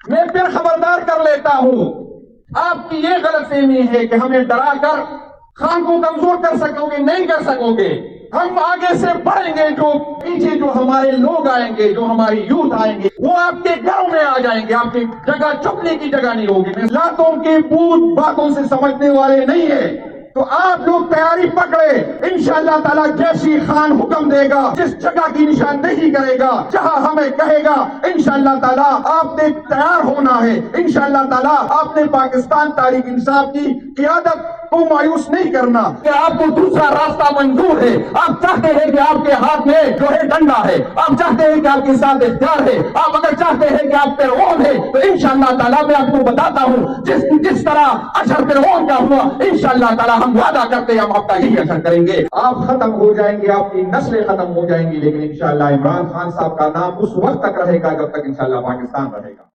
मैं फिर खबरदार कर लेता हूं, आपकी ये गलतफहमी है कि हमें डराकर खान को कमजोर कर सकोगे, नहीं कर सकोगे। हम आगे से बढ़ेंगे, जो पीछे जो हमारे लोग आएंगे, जो हमारी यूथ आएंगे, वो आपके घरों में आ जाएंगे, आपकी जगह चुपने की जगह नहीं होगी। लातों की भूत बातों से समझने वाले नहीं है, तो आप लोग तैयारी पकड़े। इंशाअल्लाह ताला जैसी खान हुक्म देगा, जिस जगह की निशानदेही करेगा, जहां हमें कहेगा, इंशाअल्लाह ताला आपने तैयार होना है। इंशाअल्लाह ताला आपने पाकिस्तान तहरीक इंसाफ की क़ियादत को मायूस नहीं करना कि आपको दूसरा रास्ता मंजूर है। आप चाहते हैं कि आपके हाथ में जो है डंडा है, आप चाहते हैं कि आपके साथ इख्तियार है, आप अगर चाहते हैं कि आप फिरौन है, तो इंशाअल्लाह ताला मैं आपको बताता हूं, जिस तरह अशर फिरौन का हुआ, इंशाअल्लाह ताला हम वादा करते हैं हम आपका ही असर करेंगे। आप खत्म हो जाएंगे, आपकी नस्लें खत्म हो जाएंगी, लेकिन इंशाअल्लाह इमरान खान साहब का नाम उस वक्त तक रहेगा जब तक इंशाअल्लाह पाकिस्तान रहेगा।